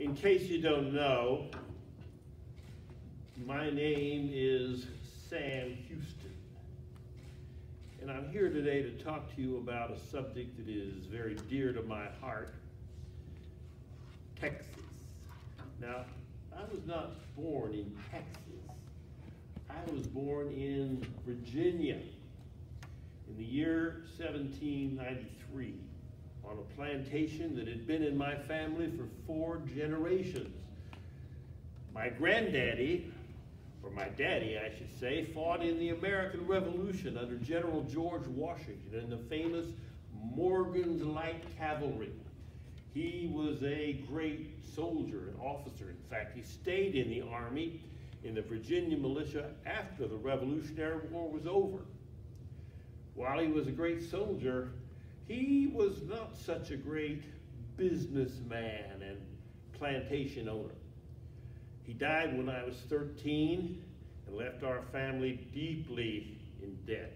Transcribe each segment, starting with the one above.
In case you don't know, my name is Sam Hiuston, and I'm here today to talk to you about a subject that is very dear to my heart, Texas. Now, I was not born in Texas. I was born in Virginia in the year 1793 on a plantation that had been in my family for 4 generations. My granddaddy, or my daddy I should say, fought in the American Revolution under General George Washington in the famous Morgan's Light Cavalry. He was a great soldier and officer. In fact, he stayed in the Army in the Virginia militia after the Revolutionary War was over. While he was a great soldier, he was not such a great businessman and plantation owner. He died when I was 13 and left our family deeply in debt.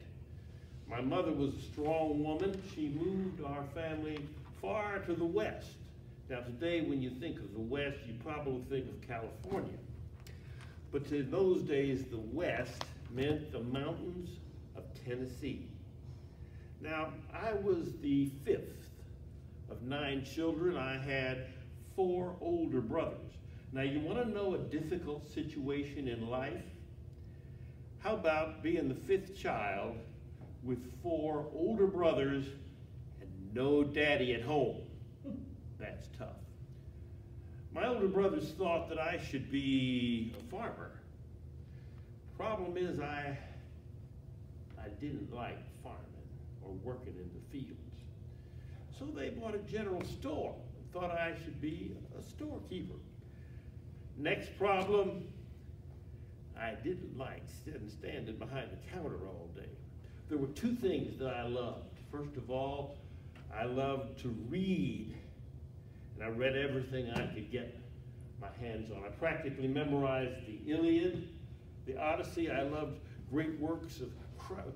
My mother was a strong woman. She moved our family far to the west. Now today, when you think of the west, you probably think of California. But in those days, the west meant the mountains of Tennessee. Now, I was the 5th of 9 children. I had 4 older brothers. Now, you want to know a difficult situation in life? How about being the 5th child with 4 older brothers and no daddy at home? That's tough. My older brothers thought that I should be a farmer. Problem is, I didn't like farming or working in the fields. So they bought a general store and thought I should be a storekeeper. Next problem, I didn't like standing behind the counter all day. There were 2 things that I loved. First of all, I loved to read, and I read everything I could get my hands on. I practically memorized the Iliad, the Odyssey. I loved great works of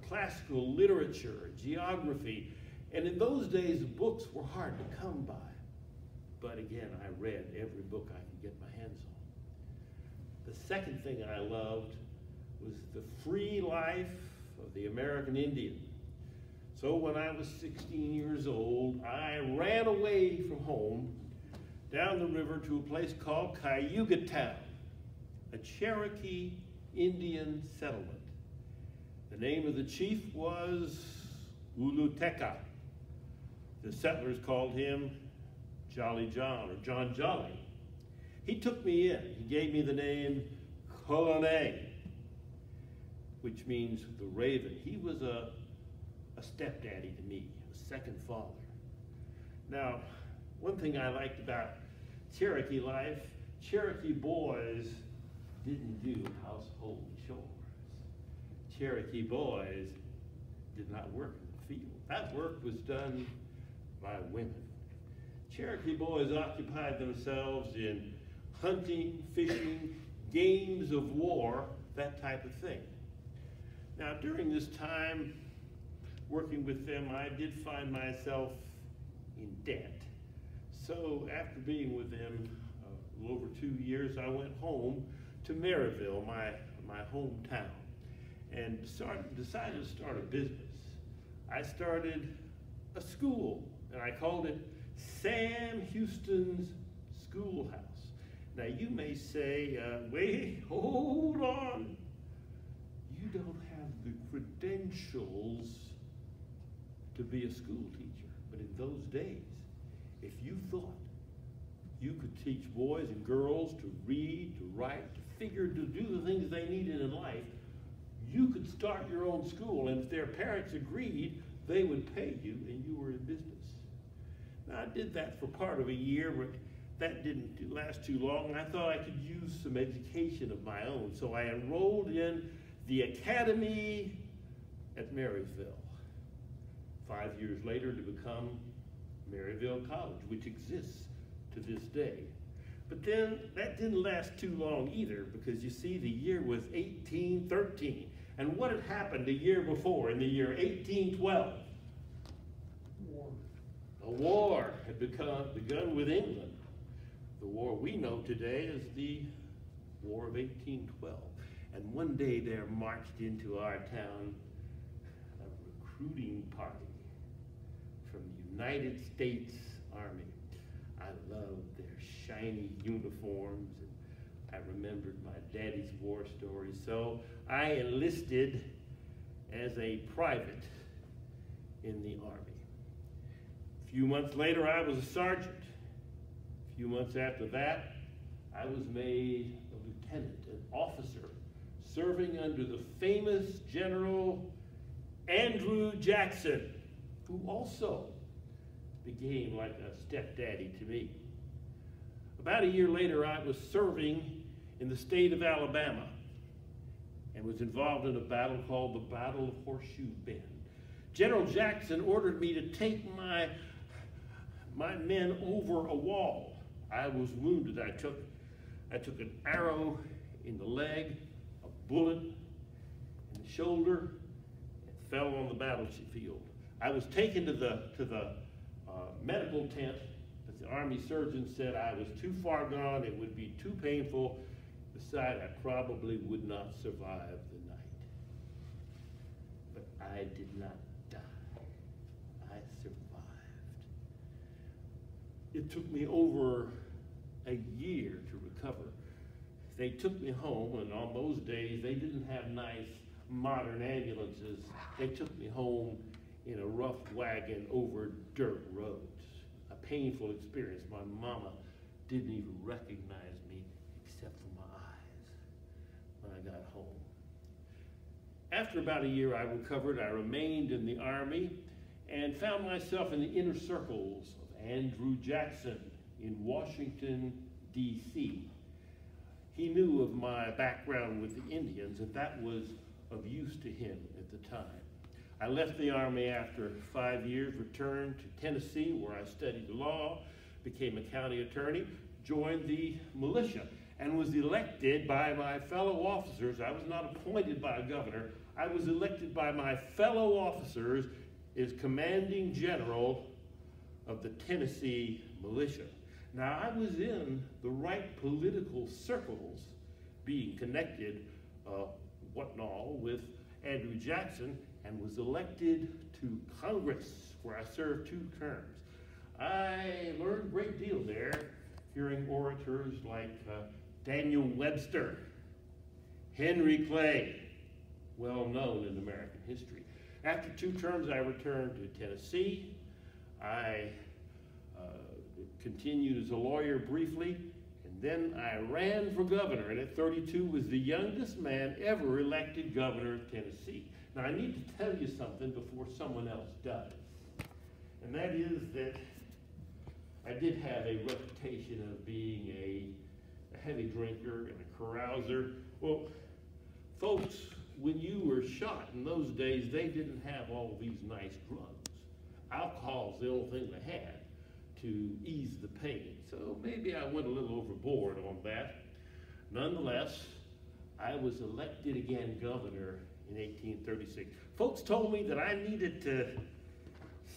classical literature, geography, and in those days, books were hard to come by. But again, I read every book I could get my hands on. The second thing I loved was the free life of the American Indian. So when I was 16 years old, I ran away from home down the river to a place called Cayuga Town, a Cherokee Indian settlement. The name of the chief was Uluteka. The settlers called him Jolly John, or John Jolly. He took me in. He gave me the name Colonel, which means the raven. He was a stepdaddy to me, a second father. Now, one thing I liked about Cherokee life, Cherokee boys didn't do household chores. Cherokee boys did not work in the field. That work was done by women. Cherokee boys occupied themselves in hunting, fishing, games of war, that type of thing. Now, during this time working with them, I did find myself in debt. So after being with them a little over 2 years, I went home to Maryville, my hometown, and decided to start a business. I started a school, and I called it Sam Hiuston's Schoolhouse. Now you may say, wait, hold on. You don't have the credentials to be a school teacher. But in those days, if you thought you could teach boys and girls to read, to write, to figure, to do the things they needed in life, you could start your own school, and if their parents agreed, they would pay you and you were in business. Now I did that for part of a year, but that didn't last too long, and I thought I could use some education of my own. So I enrolled in the academy at Maryville. 5 years later to become Maryville College, which exists to this day. But then that didn't last too long either, because you see the year was 1813. And what had happened a year before, in the year 1812? A war had begun with England. The The war we know today is the War of 1812. And one day there marched into our town a recruiting party from the United States Army. I loved their shiny uniforms, and I remembered my daddy's war stories, so I enlisted as a private in the Army. A few months later, I was a sergeant. A few months after that, I was made a lieutenant, an officer, serving under the famous General Andrew Jackson, who also became like a stepdaddy to me. About a year later, I was serving in the state of Alabama and was involved in a battle called the Battle of Horseshoe Bend. General Jackson ordered me to take my men over a wall. I was wounded. I took an arrow in the leg, a bullet in the shoulder, and fell on the battlefield. I was taken to the medical tent, but the Army surgeon said I was too far gone, it would be too painful. Besides, I probably would not survive the night. But I did not die. I survived. It took me over a year to recover. They took me home, and on those days, they didn't have nice modern ambulances. They took me home in a rough wagon over dirt roads. A painful experience. My mama didn't even recognize me except for my eyes when I got home. After about a year I recovered. I remained in the Army and found myself in the inner circles of Andrew Jackson in Washington, D.C. He knew of my background with the Indians, and that was of use to him at the time. I left the Army after 5 years, returned to Tennessee where I studied law, became a county attorney, joined the militia, and was elected by my fellow officers. I was not appointed by a governor. I was elected by my fellow officers as commanding general of the Tennessee militia. Now, I was in the right political circles, being connected, with Andrew Jackson, and was elected to Congress, where I served 2 terms. I learned a great deal there, hearing orators like Daniel Webster, Henry Clay, well known in American history. After 2 terms, I returned to Tennessee. I continued as a lawyer briefly, and then I ran for governor, and at 32 was the youngest man ever elected governor of Tennessee. Now, I need to tell you something before someone else does, and that is that I did have a reputation of being a heavy drinker and a carouser. Well, folks, when you were shot in those days, they didn't have all these nice drugs. Alcohol's the only thing they had to ease the pain. So maybe I went a little overboard on that. Nonetheless, I was elected again governor in 1836. Folks told me that I needed to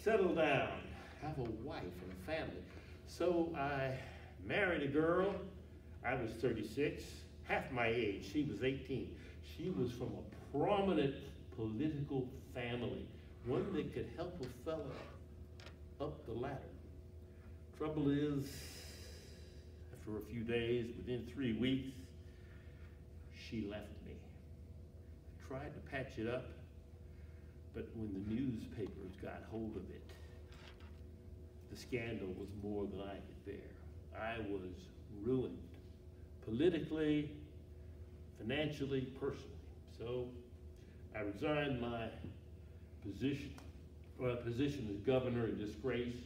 settle down, have a wife and a family. So I married a girl. I was 36, half my age. She was 18. She was from a prominent political family, one that could help a fella up the ladder. Trouble is, after a few days, within 3 weeks, she left me. I tried to patch it up, but when the newspapers got hold of it, the scandal was more than I could bear. I was ruined, politically, financially, personally. So I resigned my position as governor in disgrace,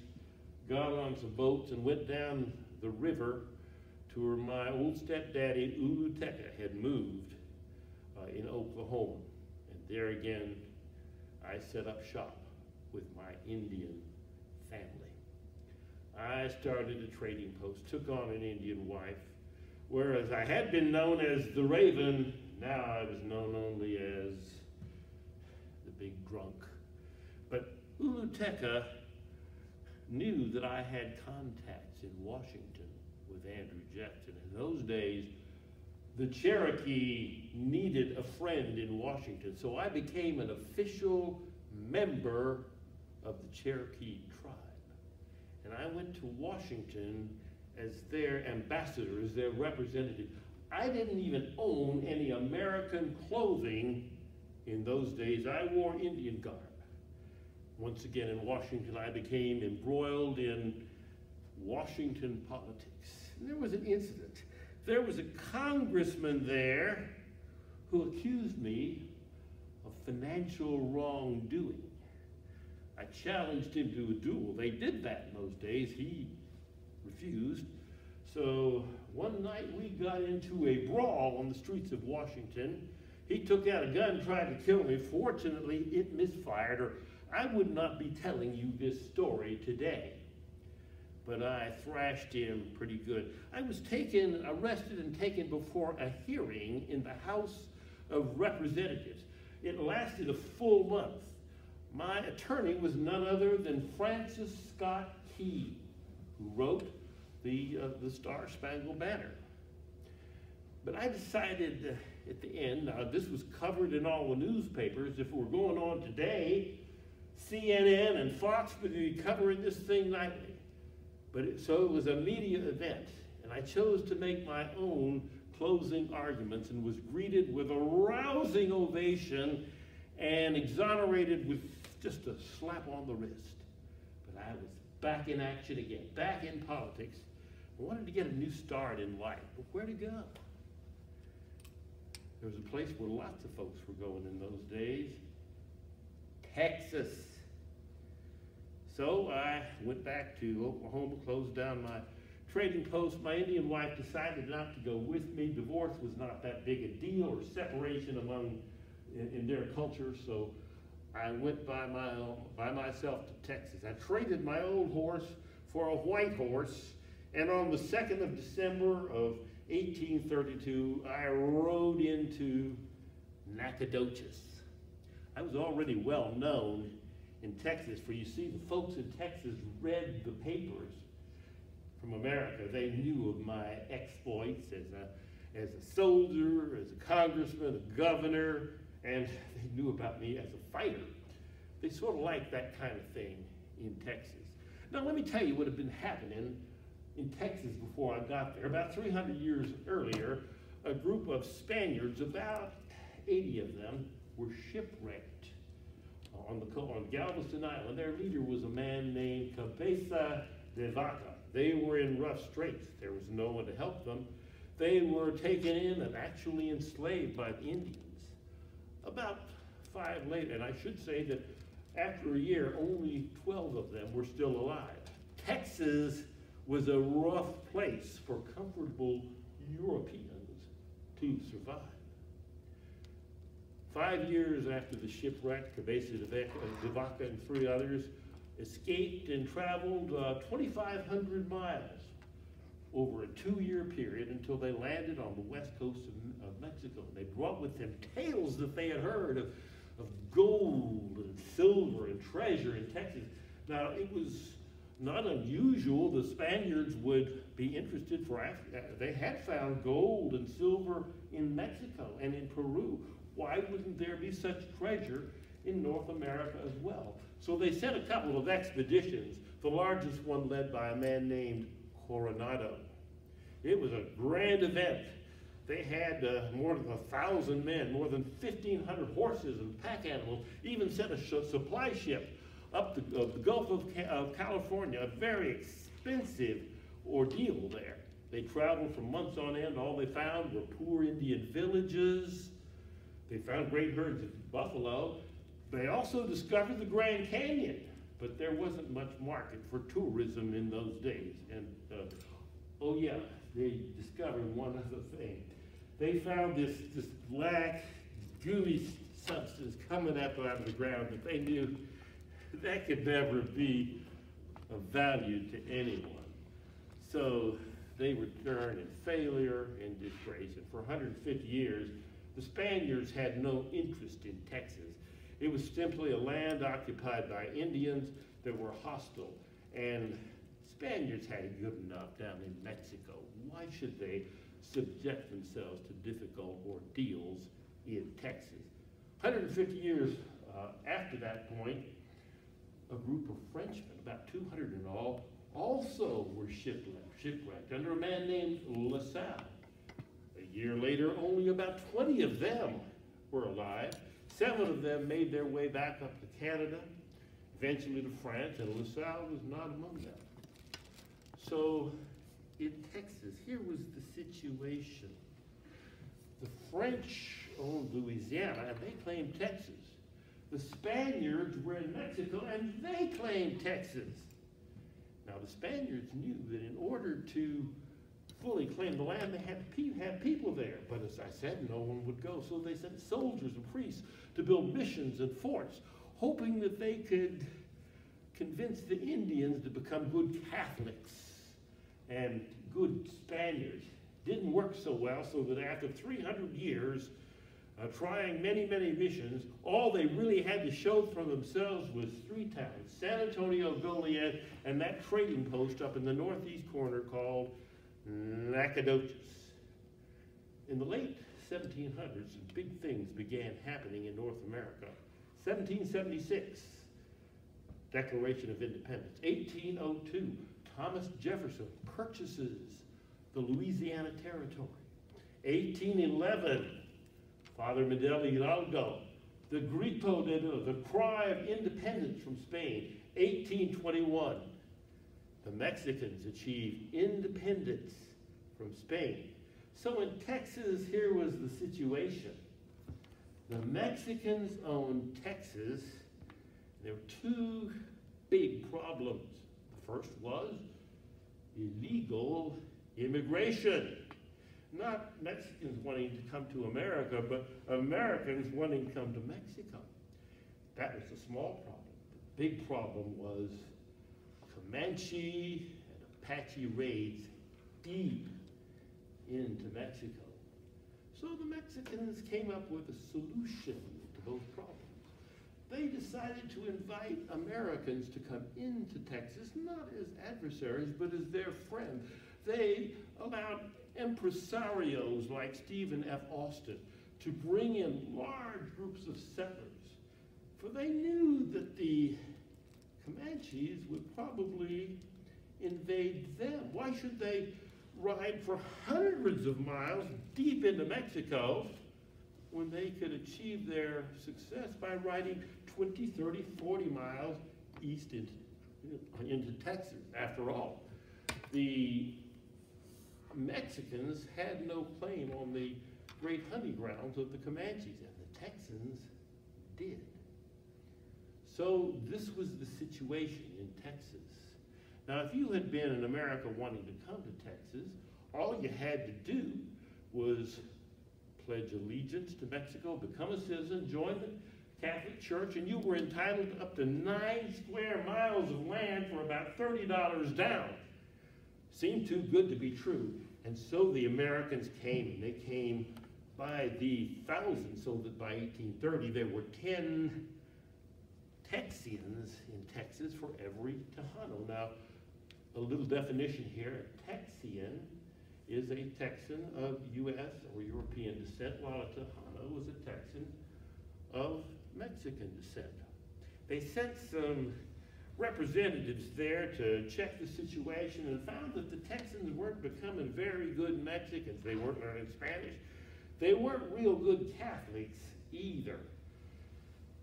got on some boats and went down the river to where my old stepdaddy, Ulu Teka, had moved in Oklahoma. And there again, I set up shop with my Indian family. I started a trading post, took on an Indian wife, whereas I had been known as the Raven, now I was known only as the Big Drunk. But Ulu Teka knew that I had contacts in Washington with Andrew Jackson. In those days, the Cherokee needed a friend in Washington, so I became an official member of the Cherokee tribe. And I went to Washington as their ambassador, as their representative. I didn't even own any American clothing in those days. I wore Indian garb. Once again in Washington, I became embroiled in Washington politics. And there was an incident. There was a congressman there who accused me of financial wrongdoing. I challenged him to a duel. They did that in those days. He refused. So one night we got into a brawl on the streets of Washington. He took out a gun, tried to kill me. Fortunately, it misfired, or I would not be telling you this story today. But I thrashed him pretty good. I was arrested and taken before a hearing in the House of Representatives. It lasted a full month. My attorney was none other than Francis Scott Key, who wrote the Star-Spangled Banner. But I decided at the end, this was covered in all the newspapers. If it were going on today, CNN and Fox would be covering this thing nightly. So it was a media event, and I chose to make my own closing arguments and was greeted with a rousing ovation and exonerated with just a slap on the wrist. But I was back in action again, back in politics. I wanted to get a new start in life, but where to go? There was a place where lots of folks were going in those days, Texas. So I went back to Oklahoma, closed down my trading post. My Indian wife decided not to go with me. Divorce was not that big a deal, or separation in their culture, so I went by myself to Texas. I traded my old horse for a white horse, and on the 2nd of December of 1832, I rode into Nacogdoches. I was already well known in Texas, for you see, the folks in Texas read the papers from America. They knew of my exploits as a soldier, as a congressman, a governor, and they knew about me as a fighter. They sort of liked that kind of thing in Texas. Now let me tell you what had been happening in Texas before I got there. About 300 years earlier, a group of Spaniards, about 80 of them, were shipwrecked on Galveston Island. Their leader was a man named Cabeza de Vaca. They were in rough straits. There was no one to help them. They were taken in and actually enslaved by the Indians. About 5 later, and I should say that after a year, only 12 of them were still alive. Texas was a rough place for comfortable Europeans to survive. 5 years after the shipwreck, Cabeza de Vaca and 3 others escaped and traveled 2,500 miles over a 2-year period until they landed on the west coast of Mexico. They brought with them tales that they had heard of gold and silver and treasure in Texas. Now, it was not unusual the Spaniards would be interested for Africa. They had found gold and silver in Mexico and in Peru. Why wouldn't there be such treasure in North America as well? So they sent a couple of expeditions, the largest one led by a man named Coronado. It was a grand event. They had more than 1,000 men, more than 1,500 horses and pack animals, even sent a supply ship up the Gulf of California, a very expensive ordeal there. They traveled for months on end. All they found were poor Indian villages. They found great herds of buffalo. They also discovered the Grand Canyon, but there wasn't much market for tourism in those days. And oh yeah, they discovered one other thing. They found this black, gooey substance coming up out of the ground that they knew that could never be of value to anyone. So they returned in failure and disgrace. And for 150 years, the Spaniards had no interest in Texas. It was simply a land occupied by Indians that were hostile. And Spaniards had it good enough down in Mexico. Why should they subject themselves to difficult ordeals in Texas? 150 years after that point, a group of Frenchmen, about 200 in all, also were shipwrecked under a man named La Salle. A year later, only about 20 of them were alive. 7 of them made their way back up to Canada, eventually to France, and La Salle was not among them. So in Texas, here was the situation. The French owned Louisiana, and they claimed Texas. The Spaniards were in Mexico, and they claimed Texas. Now, the Spaniards knew that in order to fully claim the land, they had to have people there. But as I said, no one would go. So they sent soldiers and priests to build missions and forts, hoping that they could convince the Indians to become good Catholics and good Spaniards. Didn't work so well, so that after 300 years, trying many, many missions, all they really had to show for themselves was 3 towns, San Antonio, Goliad, and that trading post up in the northeast corner called Nacogdoches. In the late 1700s, big things began happening in North America. 1776, Declaration of Independence. 1802, Thomas Jefferson purchases the Louisiana Territory. 1811, Father Miguel Hidalgo, the Grito the cry of independence from Spain. 1821, the Mexicans achieved independence from Spain. So in Texas, here was the situation. The Mexicans owned Texas. There were 2 big problems. The first was illegal immigration. Not Mexicans wanting to come to America, but Americans wanting to come to Mexico. That was the small problem. The big problem was Comanche and Apache raids deep into Mexico. So the Mexicans came up with a solution to both problems. They decided to invite Americans to come into Texas, not as adversaries, but as their friends. They allowed impresarios like Stephen F. Austin to bring in large groups of settlers, for they knew that the Comanches would probably invade them. Why should they ride for hundreds of miles deep into Mexico when they could achieve their success by riding 20, 30, 40 miles east into Texas? After all, the Mexicans had no claim on the great hunting grounds of the Comanches, and the Texans did. So this was the situation in Texas. Now, if you had been in America wanting to come to Texas, all you had to do was pledge allegiance to Mexico, become a citizen, join the Catholic Church, and you were entitled to up to 9 square miles of land for about $30 down. Seemed too good to be true. And so the Americans came, and they came by the thousands, so that by 1830 there were 10 Texians in Texas for every Tejano. Now, a little definition here. A Texian is a Texan of U.S. or European descent, while a Tejano was a Texan of Mexican descent. They sent some representatives there to check the situation and found that the Texans weren't becoming very good Mexicans. They weren't learning Spanish. They weren't real good Catholics either.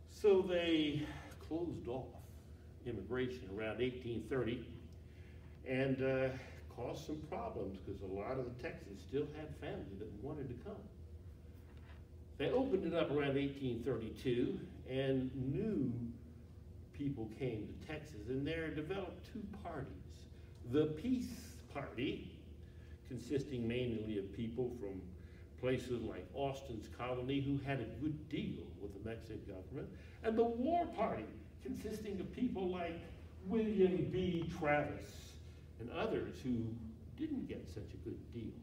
So they closed off immigration around 1830 and caused some problems because a lot of the Texans still had family that wanted to come. They opened it up around 1832 and new people came to Texas, and there developed 2 parties. The Peace Party, consisting mainly of people from places like Austin's colony who had a good deal with the Mexican government, and the War Party, consisting of people like William B. Travis and others who didn't get such a good deal.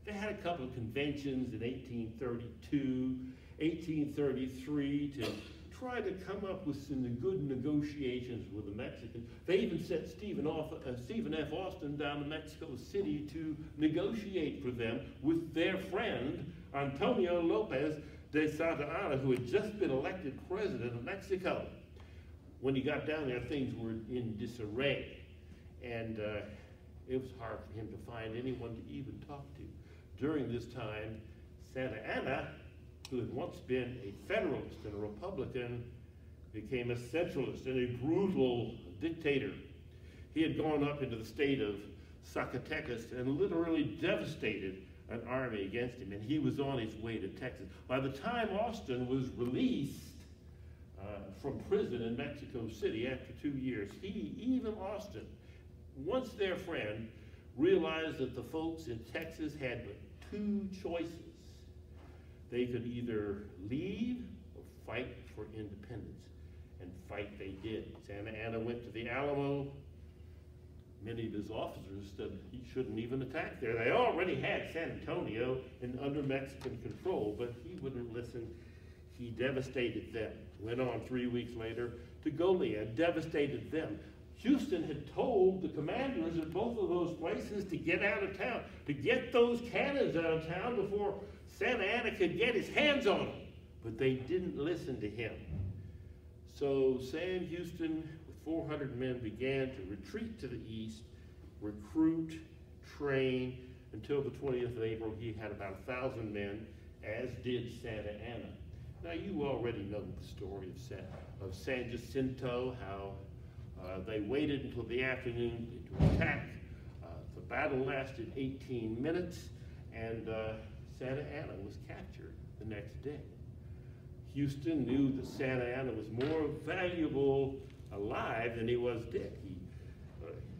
They had a couple of conventions in 1832, 1833 to try to come up with some good negotiations with the Mexicans. They even sent Stephen F. Austin down to Mexico City to negotiate for them with their friend, Antonio Lopez de Santa Anna, who had just been elected president of Mexico. When he got down there, things were in disarray, and it was hard for him to find anyone to even talk to. During this time, Santa Anna, who had once been a Federalist and a Republican, became a centralist and a brutal dictator. He had gone up into the state of Zacatecas and literally devastated an army against him, and he was on his way to Texas. By the time Austin was released from prison in Mexico City after 2 years, even Austin, once their friend, realized that the folks in Texas had but two choices. They could either leave or fight for independence, and fight they did. Santa Anna went to the Alamo. Many of his officers said he shouldn't even attack there. They already had San Antonio under Mexican control, but he wouldn't listen. He devastated them. Went on 3 weeks later to Goliad, devastated them. Hiuston had told the commanders of both of those places to get out of town, to get those cannons out of town before Santa Anna could get his hands on them. But they didn't listen to him. So Sam Hiuston, with 400 men, began to retreat to the east, recruit, train. Until the 20th of April, he had about 1,000 men, as did Santa Anna. Now, you already know the story of San Jacinto, how they waited until the afternoon to attack. The battle lasted 18 minutes, and Santa Anna was captured the next day. Hiuston knew that Santa Anna was more valuable alive than he was dead.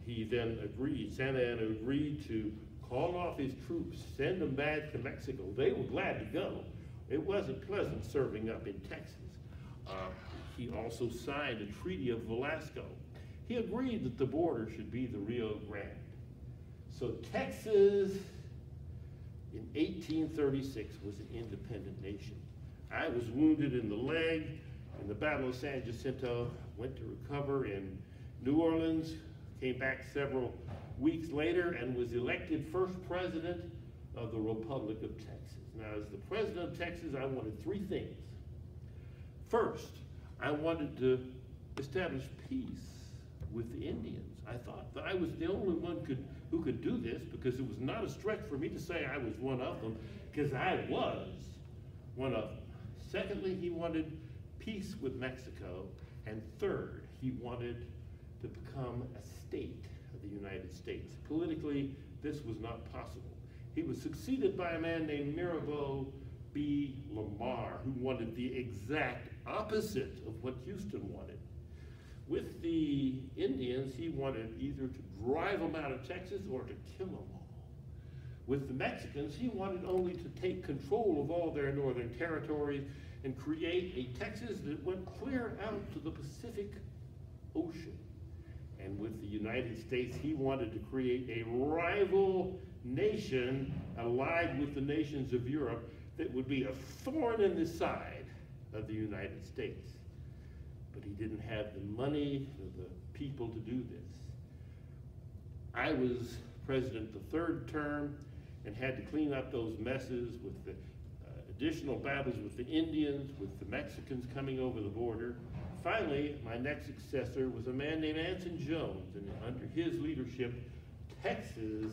He then agreed, Santa Anna agreed to call off his troops, send them back to Mexico. They were glad to go. It wasn't pleasant serving up in Texas. He also signed a Treaty of Velasco. He agreed that the border should be the Rio Grande. So Texas in 1836 was an independent nation. I was wounded in the leg in the Battle of San Jacinto, went to recover in New Orleans, came back several weeks later and was elected first president of the Republic of Texas. Now, as the president of Texas, I wanted three things. First, I wanted to establish peace with the Indians. I thought that I was the only one who could do this, because it was not a stretch for me to say I was one of them, because I was one of them. Secondly, he wanted peace with Mexico. And third, he wanted to become a state of the United States. Politically, this was not possible. He was succeeded by a man named Mirabeau B. Lamar, who wanted the exact opposite of what Hiuston wanted. With the Indians, he wanted either to drive them out of Texas or to kill them all. With the Mexicans, he wanted only to take control of all their northern territories and create a Texas that went clear out to the Pacific Ocean. And with the United States, he wanted to create a rival nation allied with the nations of Europe that would be a thorn in the side of the United States. But he didn't have the money or the people to do this. I was president the third term and had to clean up those messes with the additional battles with the Indians, with the Mexicans coming over the border. Finally, my next successor was a man named Anson Jones, and under his leadership, Texas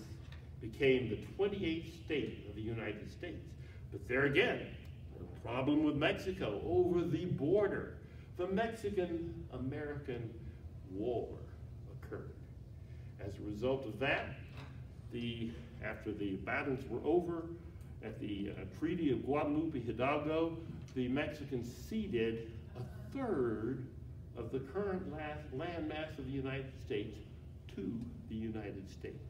became the 28th state of the United States. But there again, a problem with Mexico over the border. The Mexican-American War occurred. As a result of that, after the battles were over, at the Treaty of Guadalupe Hidalgo, the Mexicans ceded a third of the current land mass of the United States to the United States.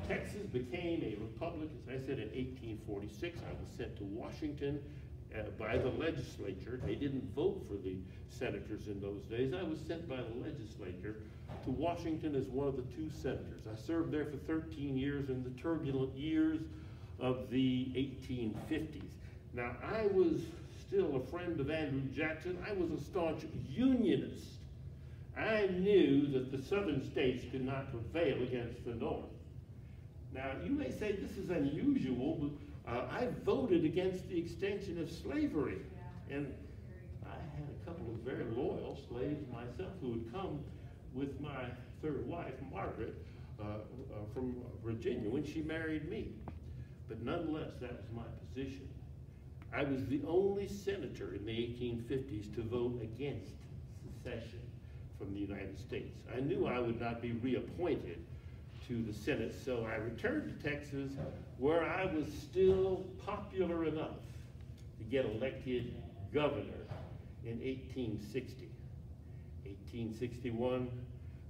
Texas became a republic, as I said, in 1846. I was sent to Washington by the legislature. They didn't vote for the senators in those days. I was sent by the legislature to Washington as one of the two senators. I served there for 13 years in the turbulent years of the 1850s. Now, I was still a friend of Andrew Jackson, I was a staunch Unionist. I knew that the southern states could not prevail against the North. Now, you may say this is unusual, but I voted against the extension of slavery. And I had a couple of very loyal slaves myself who would come with my third wife, Margaret, from Virginia when she married me. But nonetheless, that was my position. I was the only senator in the 1850s to vote against secession from the United States. I knew I would not be reappointed to the Senate, so I returned to Texas, where I was still popular enough to get elected governor in 1860. 1861,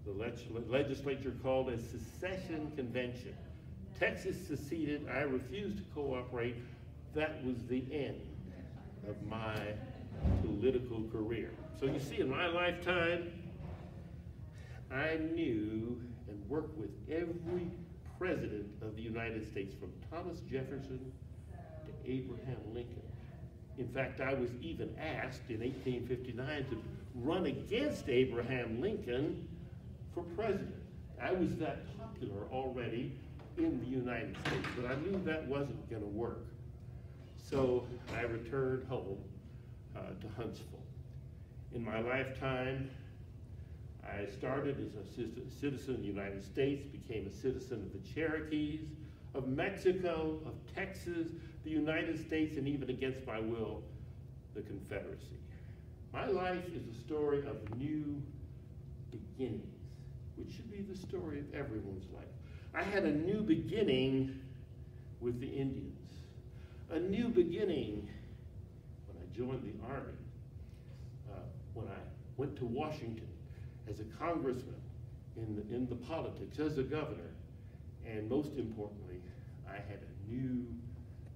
the legislature called a secession convention. Texas seceded. I refused to cooperate. That was the end of my political career. So you see, in my lifetime, I knew and worked with every president of the United States, from Thomas Jefferson to Abraham Lincoln. In fact, I was even asked in 1859 to run against Abraham Lincoln for president. I was that popular already in the United States, but I knew that wasn't going to work. So I returned home to Huntsville. In my lifetime, I started as a citizen of the United States, became a citizen of the Cherokees, of Mexico, of Texas, the United States, and even against my will, the Confederacy. My life is a story of new beginnings, which should be the story of everyone's life. I had a new beginning with the Indians, a new beginning when I joined the Army, when I went to Washington as a congressman in the politics, as a governor, and most importantly, I had a new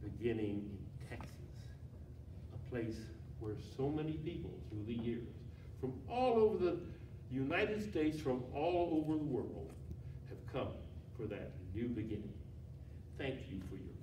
beginning in Texas, a place where so many people through the years, from all over the United States, from all over the world, have come for that new beginning. Thank you for your